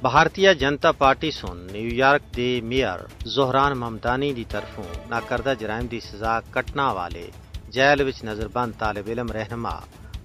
Bharatiya Janata party سن new York دے mayor Dhahran Mamdani دی طرفوں ناکردہ جرائم دی سزا کٹنا والے جیل وچ نظر بند طالب علم رہنما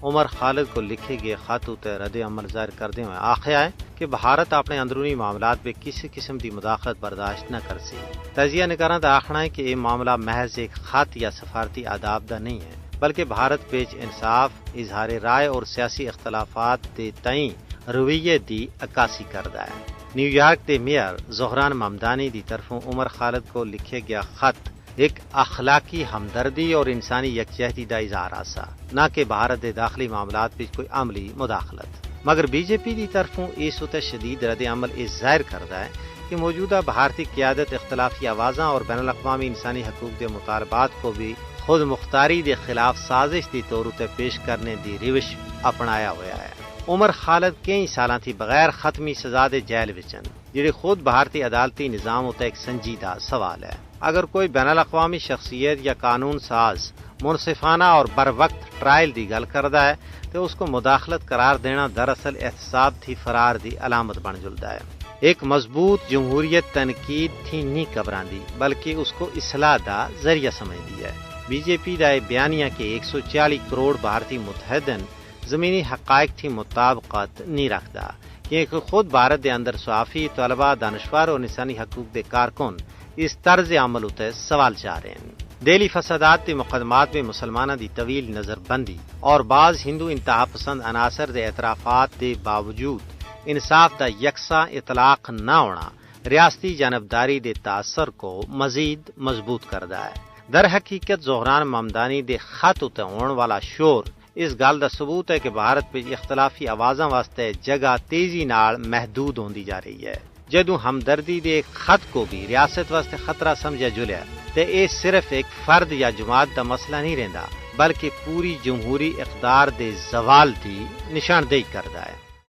عمر خالد کو لکھے گئے خط تے رد عمل ظاہر کردے ہوئے آخیا ہے کہ بھارت اپنے اندرونی معاملات میں کسی قسم دی مداخلت برداشت نہ کر سی۔ تجزیہ نگاراں دا آخنا ہے کہ یہ معاملہ محض ایک خط یا سفارتی آداب دا نہیں ہے، بلکہ بھارت پیچ انصاف، اظہار رائے اور سیاسی اختلافات دے تئیں رویے دی عکاسی کردا ہے۔ نیو یارک دے میئر زہران ممدانی دی طرفوں عمر خالد کو لکھے گیا خط ایک اخلاقی ہمدردی اور انسانی یکجہتی دا اظہار آسا، نہ کہ بھارت دے داخلی معاملات وچ کوئی عملی مداخلت۔ مگر بی جے پی دی طرفوں اس تے شدید رد عمل اس ظاہر کردا ہے کہ موجودہ بھارتی قیادت اختلافی آوازاں اور بین الاقوامی انسانی حقوق دے مطالبات کو بھی خود مختاری دے خلاف سازش دی طور تے پیش کرنے دی روش اپنایا ہوا ہے۔ عمر خالد کئی سالاں تھی بغیر ختمی سزا دے جیل وچن، جڑے خود بھارتی عدالتی نظام تے ایک سنجیدہ سوال ہے۔ اگر کوئی بین الاقوامی شخصیت یا قانون ساز منصفانہ اور بر وقت ٹرائل دی گل کردا ہے تو اس کو مداخلت قرار دینا دراصل احتساب تھی فرار دی علامت بن جلدا ہے۔ ایک مضبوط جمہوریت تنقید تھی نہیں قبراندی بلکہ اس کو اصلاح دا ذریعہ سمجھ دیا ہے۔ بی جے پی دا بیانیہ کے 140 کروڑ بھارتی متحدن زمینی حقائق تھی مطابقت نہیں رکھتا، کیونکہ خود بھارت دے اندر صحافی، طلباء، دانشور اور انسانی حقوق دے کارکن اس طرز عمل اتے سوال چاہ رہے ہیں۔ دہلی فسادات دے مقدمات میں مسلمانوں دی طویل نظر بندی اور بعض ہندو انتہا پسند عناصر دے اعترافات دے باوجود انصاف دا یکساں اطلاق نہ ہونا ریاستی جانبداری دے تاثر کو مزید مضبوط کردا ہے۔ در حقیقت زہران ممدانی دے خط اتے ہون والا شور اس گل دا ثبوت ہے کہ بھارت پہ اختلافی آوازاں واسطے جگہ تیزی نال محدود ہوندی جا رہی ہے۔ جدوں ہمدردی دے خط کو بھی ریاست واسطے خطرہ سمجھا جلیا تے یہ صرف ایک فرد یا جماعت دا مسئلہ نہیں رہندا بلکہ پوری جمہوری اقدار دے زوال دی نشاندہی کردا ہے۔